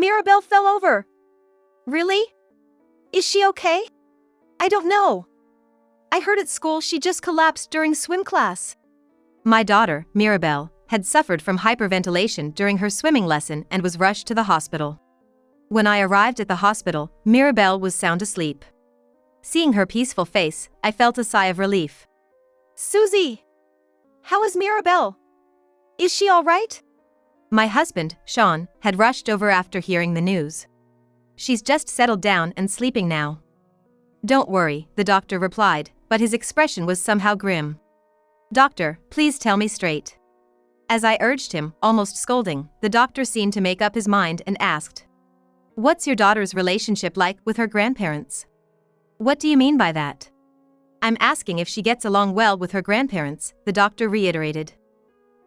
Mirabelle fell over. Really? Is she okay? I don't know. I heard at school she just collapsed during swim class. My daughter, Mirabelle, had suffered from hyperventilation during her swimming lesson and was rushed to the hospital. When I arrived at the hospital, Mirabelle was sound asleep. Seeing her peaceful face, I felt a sigh of relief. Susie! How is Mirabelle? Is she all right? My husband, Sean, had rushed over after hearing the news. She's just settled down and sleeping now. Don't worry, the doctor replied, but his expression was somehow grim. Doctor, please tell me straight. As I urged him, almost scolding, the doctor seemed to make up his mind and asked, "What's your daughter's relationship like with her grandparents?" What do you mean by that? I'm asking if she gets along well with her grandparents, the doctor reiterated.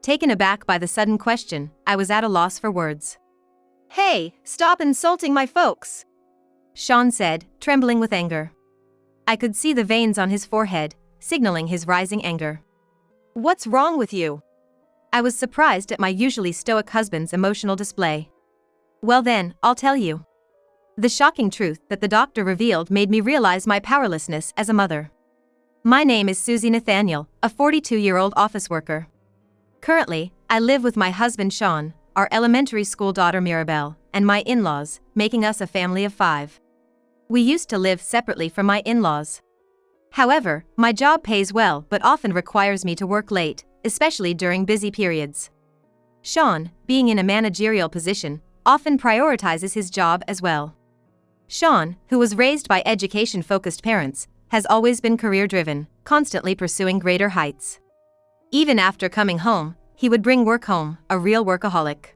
Taken aback by the sudden question, I was at a loss for words. Hey, stop insulting my folks, Sean said, trembling with anger. I could see the veins on his forehead, signaling his rising anger. What's wrong with you? I was surprised at my usually stoic husband's emotional display. Well then, I'll tell you. The shocking truth that the doctor revealed made me realize my powerlessness as a mother. My name is Susie Nathaniel, a 42-year-old office worker. Currently, I live with my husband Sean, our elementary school daughter Mirabelle, and my in-laws, making us a family of 5. We used to live separately from my in-laws. However, my job pays well but often requires me to work late, especially during busy periods. Sean, being in a managerial position, often prioritizes his job as well. Sean, who was raised by education-focused parents, has always been career-driven, constantly pursuing greater heights. Even after coming home, he would bring work home, a real workaholic.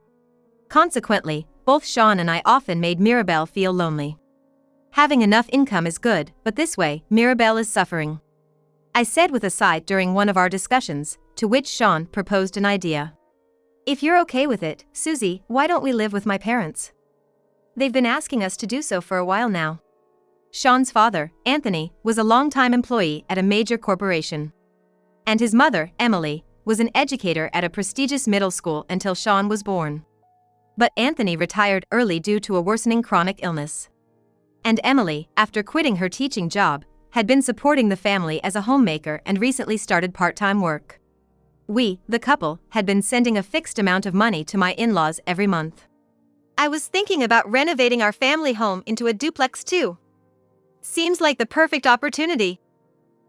Consequently, both Sean and I often made Mirabelle feel lonely. Having enough income is good, but this way, Mirabelle is suffering. I said with a sigh during one of our discussions, to which Sean proposed an idea. If you're okay with it, Susie, why don't we live with my parents? They've been asking us to do so for a while now. Sean's father, Anthony, was a longtime employee at a major corporation. And his mother, Emily, was an educator at a prestigious middle school until Sean was born. But Anthony retired early due to a worsening chronic illness. And Emily, after quitting her teaching job, had been supporting the family as a homemaker and recently started part-time work. We, the couple, had been sending a fixed amount of money to my in-laws every month. I was thinking about renovating our family home into a duplex too. Seems like the perfect opportunity.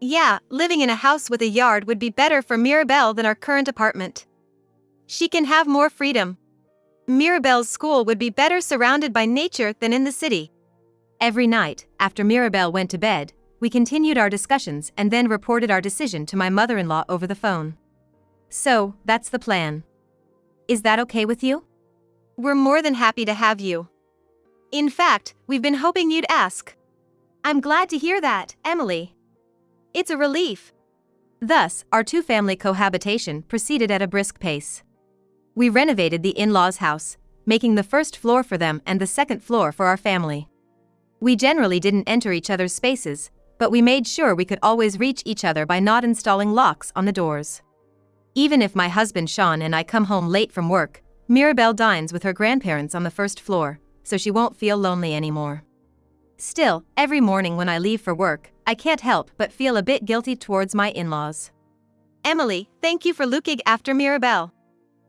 Yeah, living in a house with a yard would be better for Mirabelle than our current apartment. She can have more freedom. Mirabelle's school would be better surrounded by nature than in the city. Every night, after Mirabelle went to bed, we continued our discussions and then reported our decision to my mother-in-law over the phone. So, that's the plan. Is that okay with you? We're more than happy to have you. In fact, we've been hoping you'd ask. I'm glad to hear that, Emily. It's a relief. Thus, our two-family cohabitation proceeded at a brisk pace. We renovated the in-laws' house, making the first floor for them and the second floor for our family. We generally didn't enter each other's spaces, but we made sure we could always reach each other by not installing locks on the doors. Even if my husband Sean and I come home late from work, Mirabelle dines with her grandparents on the first floor, so she won't feel lonely anymore. Still, every morning when I leave for work, I can't help but feel a bit guilty towards my in-laws. Emily, thank you for looking after Mirabelle.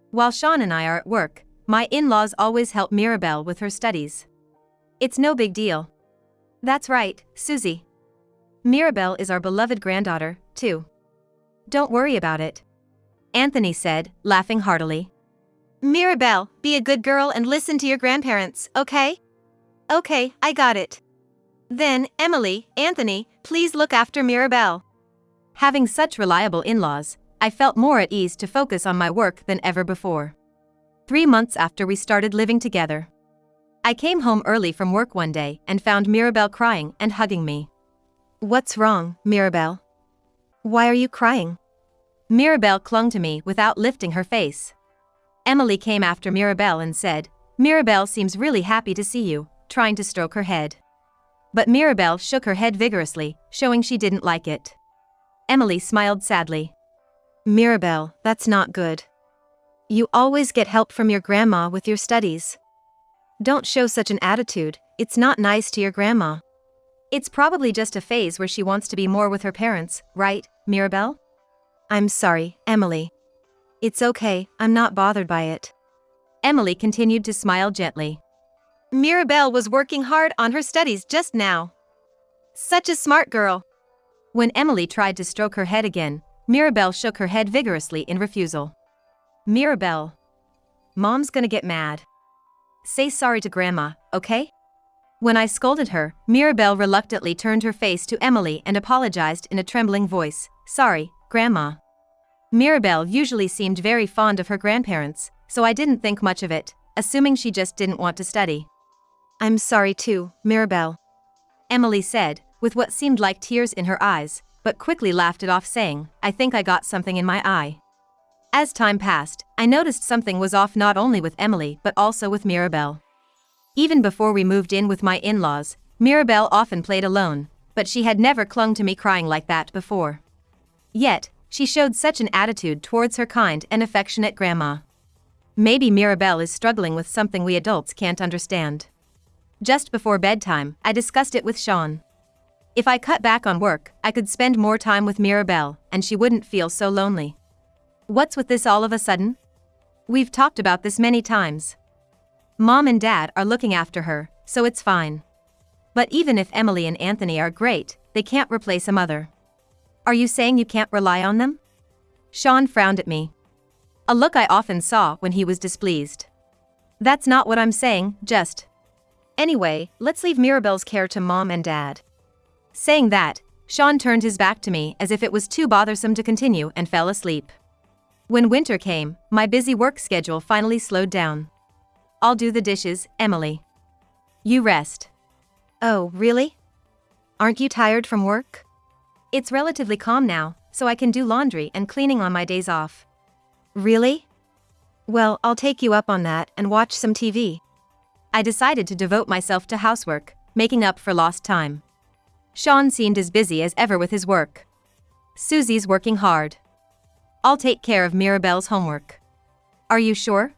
While Sean and I are at work, my in-laws always help Mirabelle with her studies. It's no big deal. That's right, Susie. Mirabelle is our beloved granddaughter, too. Don't worry about it, Anthony said, laughing heartily. Mirabelle, be a good girl and listen to your grandparents, okay? Okay, I got it. Then, Emily, Anthony, please look after Mirabelle. Having such reliable in-laws, I felt more at ease to focus on my work than ever before. 3 months after we started living together, I came home early from work one day and found Mirabelle crying and hugging me. What's wrong, Mirabelle? Why are you crying? Mirabelle clung to me without lifting her face. Emily came after Mirabelle and said, Mirabelle seems really happy to see you, trying to stroke her head. But Mirabelle shook her head vigorously, showing she didn't like it. Emily smiled sadly. Mirabelle, that's not good. You always get help from your grandma with your studies. Don't show such an attitude, it's not nice to your grandma. It's probably just a phase where she wants to be more with her parents, right, Mirabel? I'm sorry, Emily. It's okay, I'm not bothered by it. Emily continued to smile gently. Mirabel was working hard on her studies just now. Such a smart girl. When Emily tried to stroke her head again, Mirabel shook her head vigorously in refusal. Mirabel. Mom's gonna get mad. Say sorry to Grandma, okay? When I scolded her, Mirabel reluctantly turned her face to Emily and apologized in a trembling voice. Sorry, Grandma. Mirabel usually seemed very fond of her grandparents, so I didn't think much of it, assuming she just didn't want to study. I'm sorry too, Mirabel. Emily said, with what seemed like tears in her eyes, but quickly laughed it off saying, I think I got something in my eye. As time passed, I noticed something was off not only with Emily but also with Mirabel. Even before we moved in with my in-laws, Mirabel often played alone, but she had never clung to me crying like that before. Yet, she showed such an attitude towards her kind and affectionate grandma. Maybe Mirabel is struggling with something we adults can't understand. Just before bedtime, I discussed it with Sean. If I cut back on work, I could spend more time with Mirabel, and she wouldn't feel so lonely. What's with this all of a sudden? We've talked about this many times. Mom and Dad are looking after her, so it's fine. But even if Emily and Anthony are great, they can't replace a mother. Are you saying you can't rely on them? Sean frowned at me. A look I often saw when he was displeased. That's not what I'm saying, just. Anyway, let's leave Mirabel's care to Mom and Dad. Saying that, Sean turned his back to me as if it was too bothersome to continue and fell asleep. When winter came, my busy work schedule finally slowed down. I'll do the dishes, Emily. You rest. Oh, really? Aren't you tired from work? It's relatively calm now, so I can do laundry and cleaning on my days off. Really? Well, I'll take you up on that and watch some TV. I decided to devote myself to housework, making up for lost time. Sean seemed as busy as ever with his work. Susie's working hard. I'll take care of Mirabel's homework. Are you sure?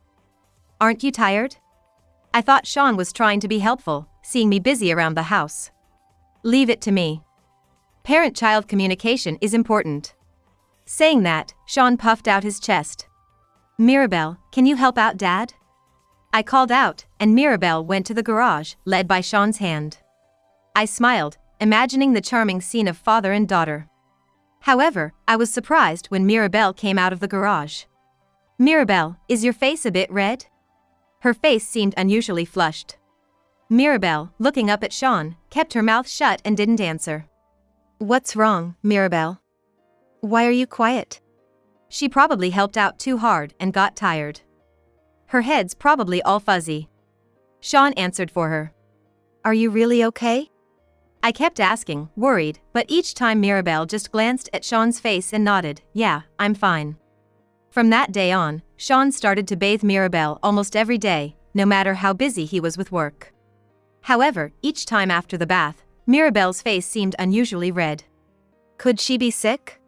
Aren't you tired? I thought Sean was trying to be helpful, seeing me busy around the house. Leave it to me. Parent-child communication is important. Saying that, Sean puffed out his chest. Mirabel, can you help out Dad? I called out, and Mirabel went to the garage, led by Sean's hand. I smiled, imagining the charming scene of father and daughter. However, I was surprised when Mirabel came out of the garage. Mirabel, is your face a bit red? Her face seemed unusually flushed. Mirabel, looking up at Sean, kept her mouth shut and didn't answer. What's wrong, Mirabel? Why are you quiet? She probably helped out too hard and got tired. Her head's probably all fuzzy. Sean answered for her. Are you really okay? I kept asking, worried, but each time Mirabel just glanced at Sean's face and nodded, yeah, I'm fine. From that day on, Sean started to bathe Mirabel almost every day, no matter how busy he was with work. However, each time after the bath, Mirabel's face seemed unusually red. Could she be sick?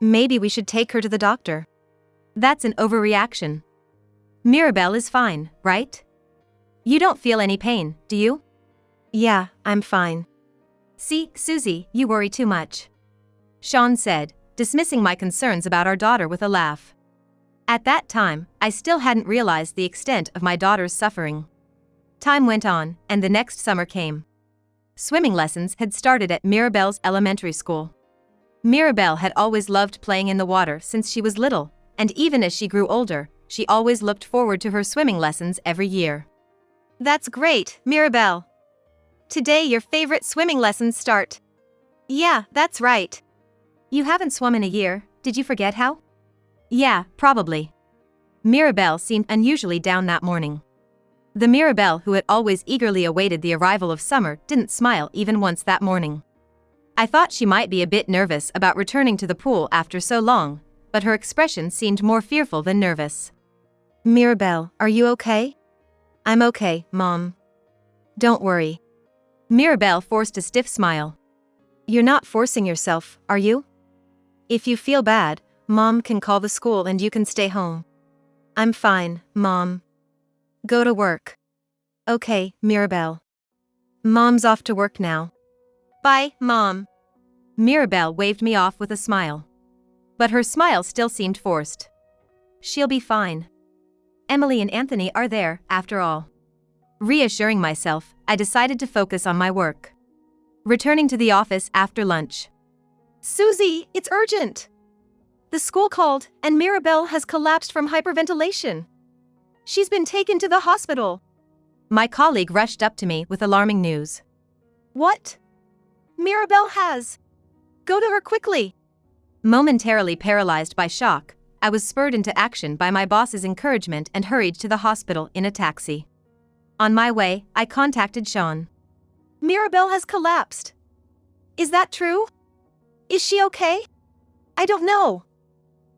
Maybe we should take her to the doctor. That's an overreaction. Mirabel is fine, right? You don't feel any pain, do you? Yeah, I'm fine. See, Susie, you worry too much. Sean said, dismissing my concerns about our daughter with a laugh. At that time, I still hadn't realized the extent of my daughter's suffering. Time went on, and the next summer came. Swimming lessons had started at Mirabel's elementary school. Mirabel had always loved playing in the water since she was little, and even as she grew older, she always looked forward to her swimming lessons every year. That's great, Mirabel. Today your favorite swimming lessons start. Yeah, that's right. You haven't swum in a year, did you forget how? Yeah, probably. Mirabel seemed unusually down that morning. The Mirabel who had always eagerly awaited the arrival of summer didn't smile even once that morning. I thought she might be a bit nervous about returning to the pool after so long, but her expression seemed more fearful than nervous. Mirabel, are you okay? I'm okay, Mom. Don't worry. Mirabel forced a stiff smile. You're not forcing yourself, are you? If you feel bad, Mom can call the school and you can stay home. I'm fine, Mom. Go to work. Okay, Mirabelle. Mom's off to work now. Bye, Mom. Mirabelle waved me off with a smile. But her smile still seemed forced. She'll be fine. Emily and Anthony are there, after all. Reassuring myself, I decided to focus on my work. Returning to the office after lunch. Susie, it's urgent! The school called, and Mirabelle has collapsed from hyperventilation. She's been taken to the hospital. My colleague rushed up to me with alarming news. What? Mirabelle has. Go to her quickly. Momentarily paralyzed by shock, I was spurred into action by my boss's encouragement and hurried to the hospital in a taxi. On my way, I contacted Sean. Mirabelle has collapsed. Is that true? Is she okay? I don't know.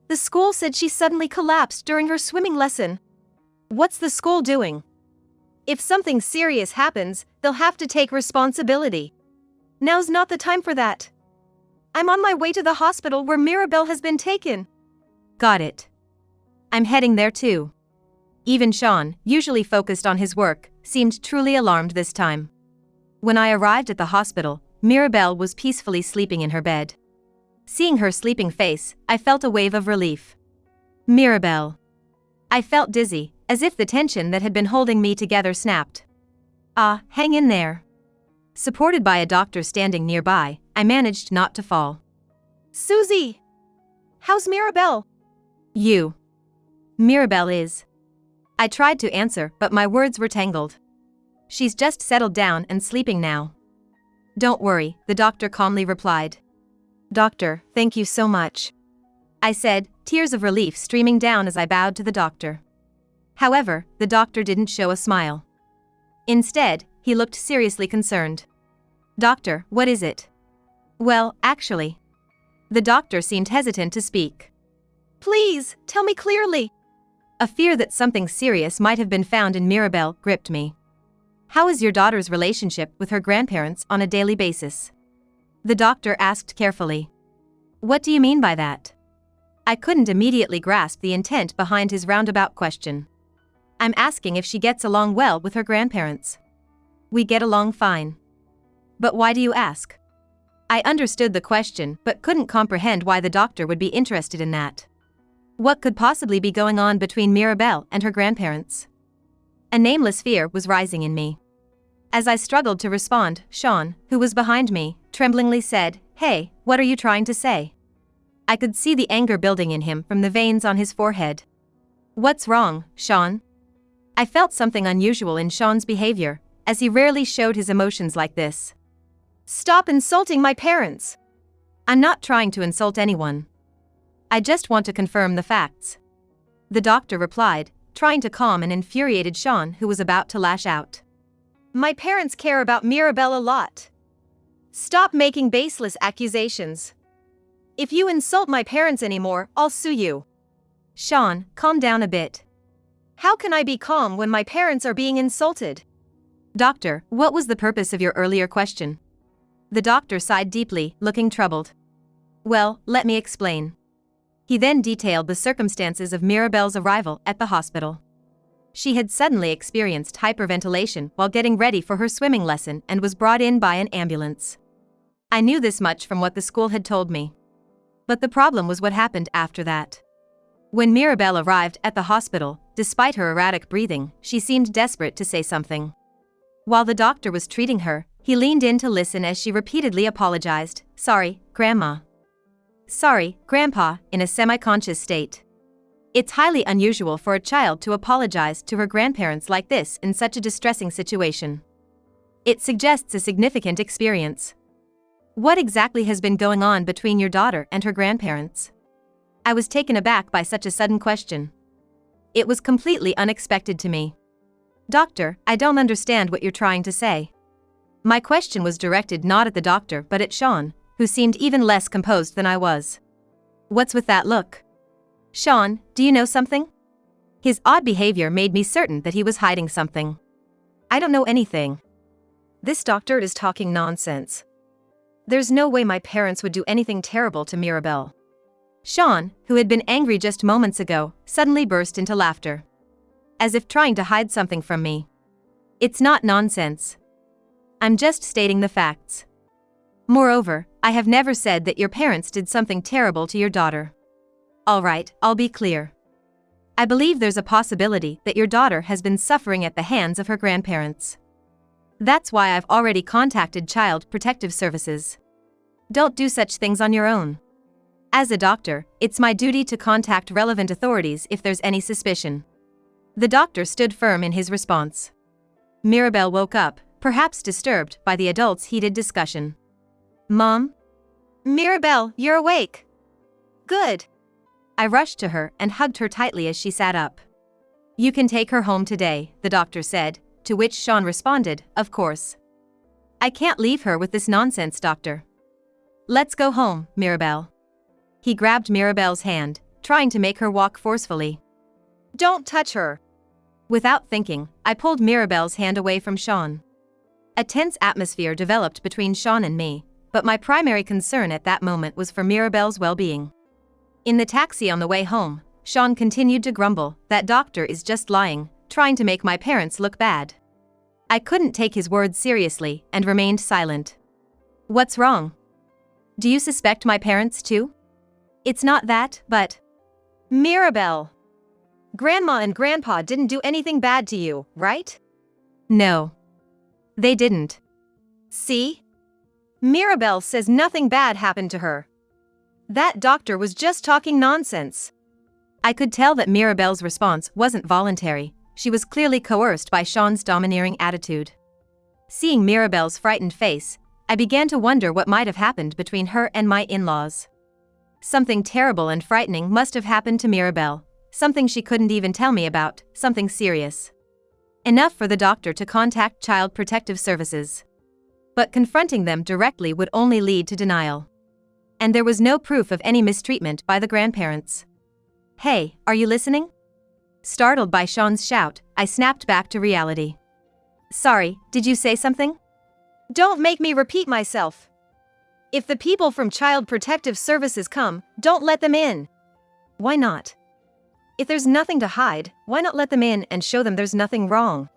The school said she suddenly collapsed during her swimming lesson. What's the school doing? If something serious happens, they'll have to take responsibility. Now's not the time for that. I'm on my way to the hospital where Mirabelle has been taken. Got it. I'm heading there too. Even Sean, usually focused on his work, seemed truly alarmed this time. When I arrived at the hospital, Mirabelle was peacefully sleeping in her bed. Seeing her sleeping face, I felt a wave of relief. Mirabelle. I felt dizzy, as if the tension that had been holding me together snapped. Hang in there. Supported by a doctor standing nearby, I managed not to fall. Susie! How's Mirabelle? You. Mirabelle is. I tried to answer, but my words were tangled. She's just settled down and sleeping now. Don't worry, the doctor calmly replied. Doctor, thank you so much. I said, tears of relief streaming down as I bowed to the doctor. However, the doctor didn't show a smile. Instead, he looked seriously concerned. Doctor, what is it? Well, actually. The doctor seemed hesitant to speak. Please, tell me clearly. A fear that something serious might have been found in Mirabelle gripped me. How is your daughter's relationship with her grandparents on a daily basis? The doctor asked carefully. What do you mean by that? I couldn't immediately grasp the intent behind his roundabout question. I'm asking if she gets along well with her grandparents. We get along fine. But why do you ask? I understood the question but couldn't comprehend why the doctor would be interested in that. What could possibly be going on between Mirabelle and her grandparents? A nameless fear was rising in me. As I struggled to respond, Sean, who was behind me, tremblingly said, Hey, what are you trying to say? I could see the anger building in him from the veins on his forehead. What's wrong, Sean? I felt something unusual in Sean's behavior, as he rarely showed his emotions like this. Stop insulting my parents! I'm not trying to insult anyone. I just want to confirm the facts. The doctor replied, trying to calm an infuriated Sean who was about to lash out. My parents care about Mirabelle a lot. Stop making baseless accusations. If you insult my parents anymore, I'll sue you. Sean, calm down a bit. How can I be calm when my parents are being insulted? Doctor, what was the purpose of your earlier question? The doctor sighed deeply, looking troubled. Well, let me explain. He then detailed the circumstances of Mirabelle's arrival at the hospital. She had suddenly experienced hyperventilation while getting ready for her swimming lesson and was brought in by an ambulance. I knew this much from what the school had told me. But the problem was what happened after that. When Mirabelle arrived at the hospital, despite her erratic breathing, she seemed desperate to say something. While the doctor was treating her, he leaned in to listen as she repeatedly apologized, Sorry, Grandma. Sorry, Grandpa, in a semi-conscious state. It's highly unusual for a child to apologize to her grandparents like this in such a distressing situation. It suggests a significant experience. What exactly has been going on between your daughter and her grandparents? I was taken aback by such a sudden question. It was completely unexpected to me. Doctor, I don't understand what you're trying to say. My question was directed not at the doctor but at Sean, who seemed even less composed than I was. What's with that look? Sean, do you know something? His odd behavior made me certain that he was hiding something. I don't know anything. This doctor is talking nonsense. There's no way my parents would do anything terrible to Mirabelle. Sean, who had been angry just moments ago, suddenly burst into laughter. As if trying to hide something from me. It's not nonsense. I'm just stating the facts. Moreover, I have never said that your parents did something terrible to your daughter. All right, I'll be clear. I believe there's a possibility that your daughter has been suffering at the hands of her grandparents. That's why I've already contacted Child Protective Services. Don't do such things on your own. As a doctor, it's my duty to contact relevant authorities if there's any suspicion. The doctor stood firm in his response. Mirabelle woke up, perhaps disturbed by the adults' heated discussion. Mom? Mirabelle, you're awake. Good. I rushed to her and hugged her tightly as she sat up. You can take her home today, the doctor said, to which Sean responded, of course. I can't leave her with this nonsense, doctor. Let's go home, Mirabelle. He grabbed Mirabelle's hand, trying to make her walk forcefully. Don't touch her. Without thinking, I pulled Mirabelle's hand away from Sean. A tense atmosphere developed between Sean and me, but my primary concern at that moment was for Mirabelle's well-being. In the taxi on the way home, Sean continued to grumble, that doctor is just lying, trying to make my parents look bad. I couldn't take his words seriously and remained silent. What's wrong? Do you suspect my parents too? It's not that, but… Mirabelle! Grandma and Grandpa didn't do anything bad to you, right? No. They didn't. See? Mirabelle says nothing bad happened to her. That doctor was just talking nonsense. I could tell that Mirabelle's response wasn't voluntary. She was clearly coerced by Sean's domineering attitude. Seeing Mirabelle's frightened face, I began to wonder what might have happened between her and my in-laws. Something terrible and frightening must have happened to Mirabelle, something she couldn't even tell me about, something serious. Enough for the doctor to contact Child Protective Services. But confronting them directly would only lead to denial. And there was no proof of any mistreatment by the grandparents. Hey, are you listening? Startled by Sean's shout, I snapped back to reality. Sorry, did you say something? Don't make me repeat myself. If the people from Child Protective Services come, don't let them in. Why not? If there's nothing to hide, why not let them in and show them there's nothing wrong?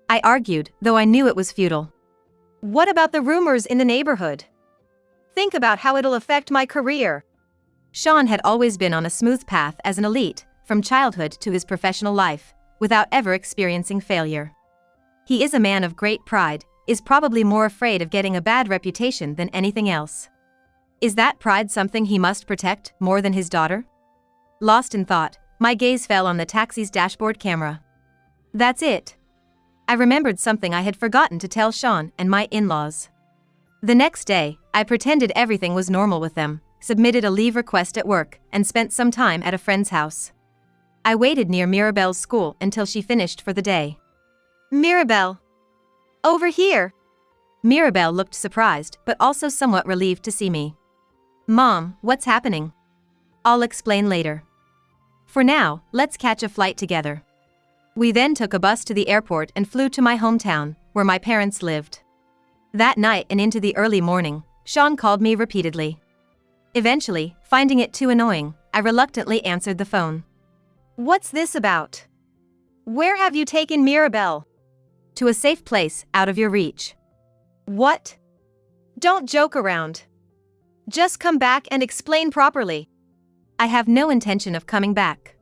I argued, though I knew it was futile. What about the rumors in the neighborhood? Think about how it'll affect my career. Sean had always been on a smooth path as an elite, from childhood to his professional life, without ever experiencing failure. He is a man of great pride, is probably more afraid of getting a bad reputation than anything else. Is that pride something he must protect more than his daughter? Lost in thought, my gaze fell on the taxi's dashboard camera. That's it. I remembered something I had forgotten to tell Sean and my in-laws. The next day, I pretended everything was normal with them, submitted a leave request at work, and spent some time at a friend's house. I waited near Mirabelle's school until she finished for the day. Mirabelle! Over here! Mirabelle looked surprised but also somewhat relieved to see me. Mom, what's happening? I'll explain later. For now, let's catch a flight together. We then took a bus to the airport and flew to my hometown, where my parents lived. That night and into the early morning, Sean called me repeatedly. Eventually, finding it too annoying, I reluctantly answered the phone. What's this about? Where have you taken Mirabelle? To a safe place, out of your reach. What? Don't joke around. Just come back and explain properly. I have no intention of coming back.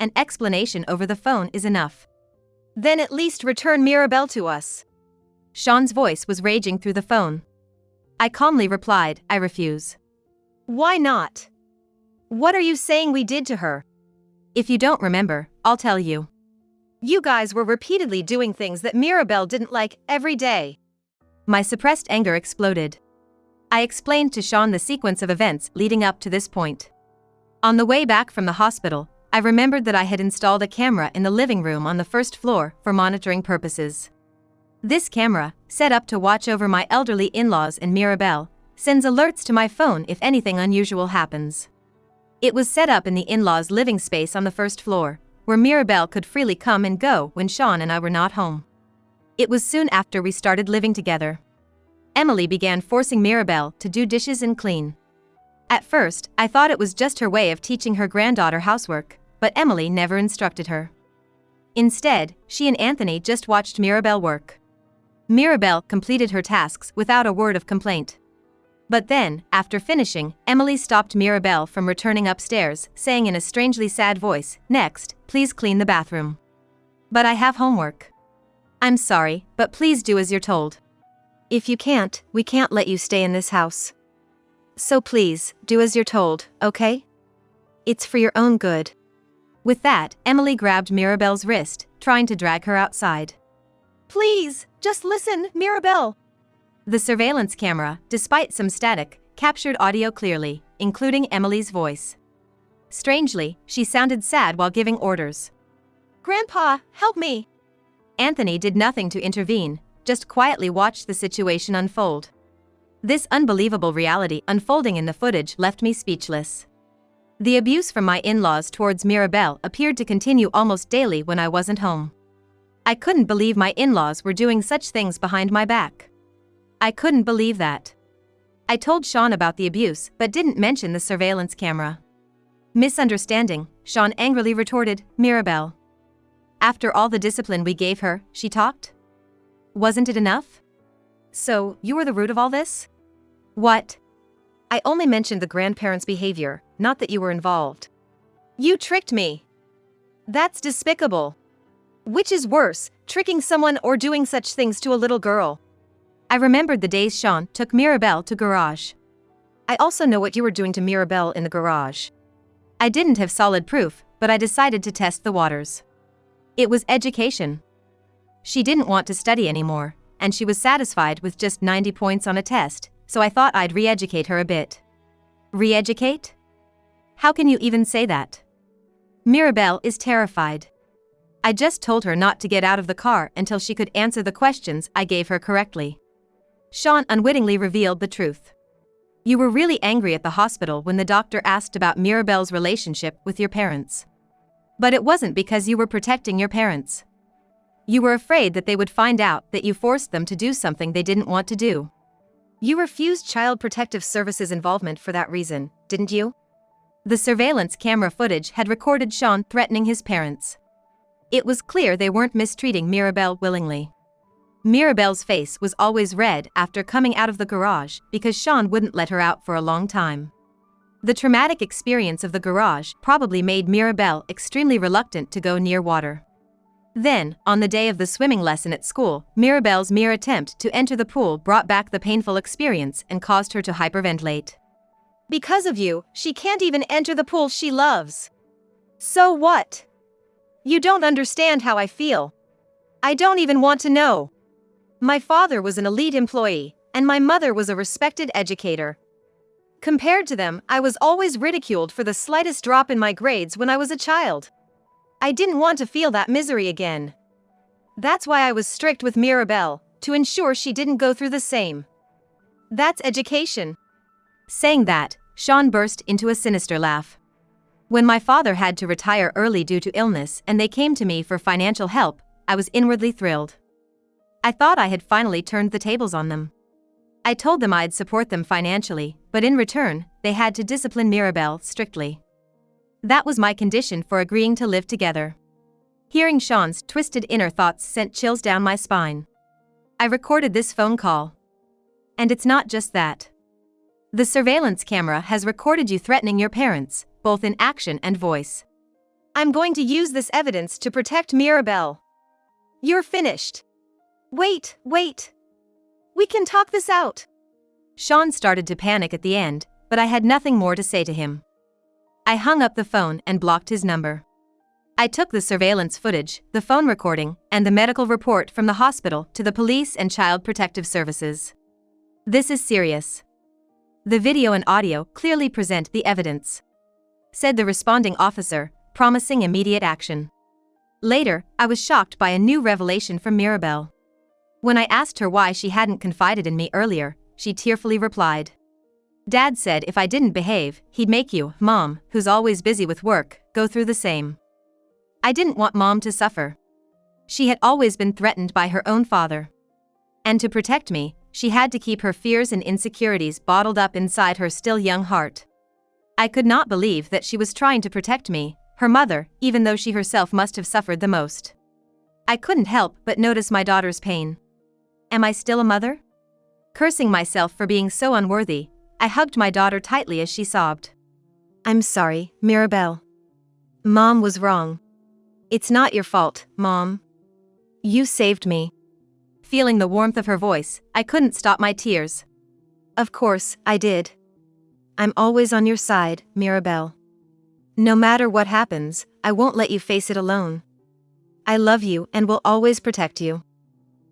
An explanation over the phone is enough. Then at least return Mirabelle to us. Sean's voice was raging through the phone. I calmly replied, I refuse. Why not? What are you saying we did to her? If you don't remember, I'll tell you. You guys were repeatedly doing things that Mirabelle didn't like every day. My suppressed anger exploded. I explained to Sean the sequence of events leading up to this point. On the way back from the hospital, I remembered that I had installed a camera in the living room on the first floor for monitoring purposes. This camera, set up to watch over my elderly in-laws and Mirabelle, sends alerts to my phone if anything unusual happens. It was set up in the in-laws' living space on the first floor, where Mirabelle could freely come and go when Sean and I were not home. It was soon after we started living together. Emily began forcing Mirabelle to do dishes and clean. At first, I thought it was just her way of teaching her granddaughter housework, but Emily never instructed her. Instead, she and Anthony just watched Mirabel work. Mirabel completed her tasks without a word of complaint. But then, after finishing, Emily stopped Mirabel from returning upstairs, saying in a strangely sad voice, "Next, please clean the bathroom." "But I have homework." "I'm sorry, but please do as you're told. If you can't, we can't let you stay in this house. So please, do as you're told, okay? It's for your own good." With that, Emily grabbed Mirabel's wrist, trying to drag her outside. "Please, just listen, Mirabel." The surveillance camera, despite some static, captured audio clearly, including Emily's voice. Strangely, she sounded sad while giving orders. "Grandpa, help me." Anthony did nothing to intervene, just quietly watched the situation unfold. This unbelievable reality unfolding in the footage left me speechless. The abuse from my in-laws towards Mirabel appeared to continue almost daily when I wasn't home. I couldn't believe my in-laws were doing such things behind my back. I couldn't believe that. I told Sean about the abuse but didn't mention the surveillance camera. Misunderstanding, Sean angrily retorted, "Mirabel. After all the discipline we gave her, she talked? Wasn't it enough? So, you were the root of all this?" "What? I only mentioned the grandparents' behavior, not that you were involved." "You tricked me. That's despicable. Which is worse, tricking someone or doing such things to a little girl?" I remembered the days Sean took Mirabel to garage. "I also know what you were doing to Mirabel in the garage." I didn't have solid proof, but I decided to test the waters. It was education. She didn't want to study anymore, and she was satisfied with just 90 points on a test, so I thought I'd re-educate her a bit. Re-educate? How can you even say that? Mirabel is terrified. I just told her not to get out of the car until she could answer the questions I gave her correctly. Sean unwittingly revealed the truth. "You were really angry at the hospital when the doctor asked about Mirabel's relationship with your parents. But it wasn't because you were protecting your parents. You were afraid that they would find out that you forced them to do something they didn't want to do. You refused Child Protective Services involvement for that reason, didn't you?" The surveillance camera footage had recorded Sean threatening his parents. It was clear they weren't mistreating Mirabel willingly. Mirabel's face was always red after coming out of the garage because Sean wouldn't let her out for a long time. The traumatic experience of the garage probably made Mirabel extremely reluctant to go near water. Then, on the day of the swimming lesson at school, Mirabel's mere attempt to enter the pool brought back the painful experience and caused her to hyperventilate. "Because of you, she can't even enter the pool she loves. So what? You don't understand how I feel. I don't even want to know. My father was an elite employee, and my mother was a respected educator. Compared to them, I was always ridiculed for the slightest drop in my grades when I was a child. I didn't want to feel that misery again. That's why I was strict with Mirabel, to ensure she didn't go through the same. That's education." Saying that, Sean burst into a sinister laugh. When my father had to retire early due to illness and they came to me for financial help, I was inwardly thrilled. I thought I had finally turned the tables on them. I told them I'd support them financially, but in return, they had to discipline Mirabel strictly. That was my condition for agreeing to live together. Hearing Sean's twisted inner thoughts sent chills down my spine. I recorded this phone call. And it's not just that. The surveillance camera has recorded you threatening your parents, both in action and voice. I'm going to use this evidence to protect Mirabel. You're finished. Wait. We can talk this out. Sean started to panic at the end, but I had nothing more to say to him. I hung up the phone and blocked his number. I took the surveillance footage, the phone recording, and the medical report from the hospital to the police and Child Protective Services. "This is serious. The video and audio clearly present the evidence," said the responding officer, promising immediate action. Later, I was shocked by a new revelation from Mirabel. When I asked her why she hadn't confided in me earlier, she tearfully replied, "Dad said if I didn't behave, he'd make you, Mom, who's always busy with work, go through the same. I didn't want Mom to suffer. She had always been threatened by her own father. And to protect me, she had to keep her fears and insecurities bottled up inside her still young heart. I could not believe that she was trying to protect me, her mother, even though she herself must have suffered the most." I couldn't help but notice my daughter's pain. Am I still a mother? Cursing myself for being so unworthy, I hugged my daughter tightly as she sobbed. I'm sorry, Mirabelle. Mom was wrong. It's not your fault, Mom. You saved me. Feeling the warmth of her voice, I couldn't stop my tears. Of course, I did. I'm always on your side, Mirabelle. No matter what happens, I won't let you face it alone. I love you and will always protect you.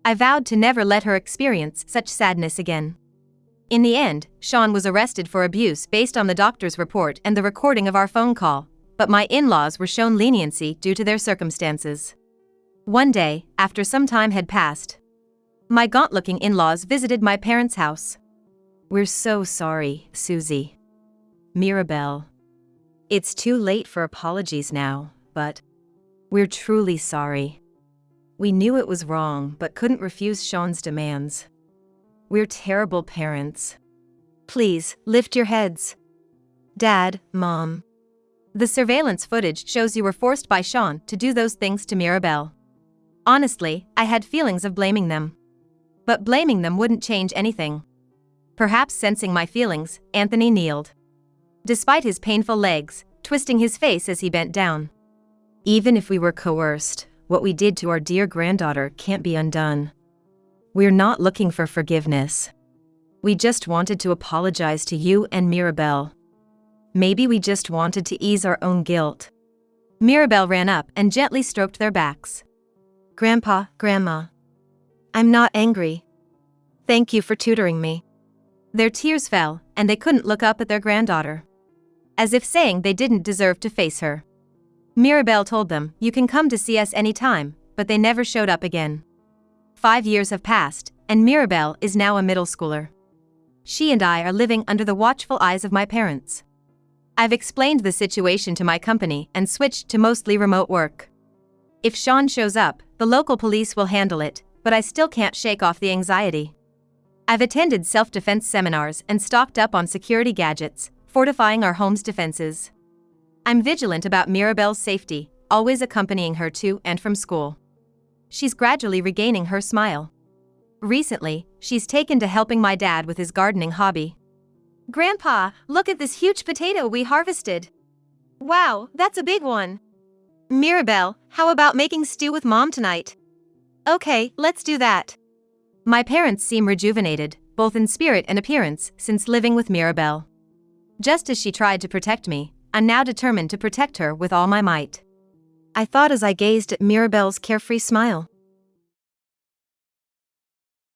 I vowed to never let her experience such sadness again. In the end, Sean was arrested for abuse based on the doctor's report and the recording of our phone call, but my in-laws were shown leniency due to their circumstances. One day, after some time had passed, my gaunt-looking in-laws visited my parents' house. We're so sorry, Susie. Mirabelle. It's too late for apologies now, but we're truly sorry. We knew it was wrong but couldn't refuse Sean's demands. We're terrible parents. Please, lift your heads. Dad, Mom. The surveillance footage shows you were forced by Sean to do those things to Mirabelle. Honestly, I had feelings of blaming them. But blaming them wouldn't change anything. Perhaps sensing my feelings, Anthony kneeled. Despite his painful legs, twisting his face as he bent down. Even if we were coerced, what we did to our dear granddaughter can't be undone. We're not looking for forgiveness. We just wanted to apologize to you and Mirabelle. Maybe we just wanted to ease our own guilt. Mirabelle ran up and gently stroked their backs. Grandpa, Grandma. I'm not angry. Thank you for tutoring me. Their tears fell, and they couldn't look up at their granddaughter. As if saying they didn't deserve to face her. Mirabelle told them, you can come to see us anytime, but they never showed up again. 5 years have passed, and Mirabelle is now a middle schooler. She and I are living under the watchful eyes of my parents. I've explained the situation to my company and switched to mostly remote work. If Sean shows up, the local police will handle it, but I still can't shake off the anxiety. I've attended self-defense seminars and stocked up on security gadgets, fortifying our home's defenses. I'm vigilant about Mirabelle's safety, always accompanying her to and from school. She's gradually regaining her smile. Recently, she's taken to helping my dad with his gardening hobby. Grandpa, look at this huge potato we harvested. Wow, that's a big one. Mirabelle, how about making stew with Mom tonight? Okay, let's do that. My parents seem rejuvenated, both in spirit and appearance, since living with Mirabelle. Just as she tried to protect me, I'm now determined to protect her with all my might. I thought as I gazed at Mirabelle's carefree smile.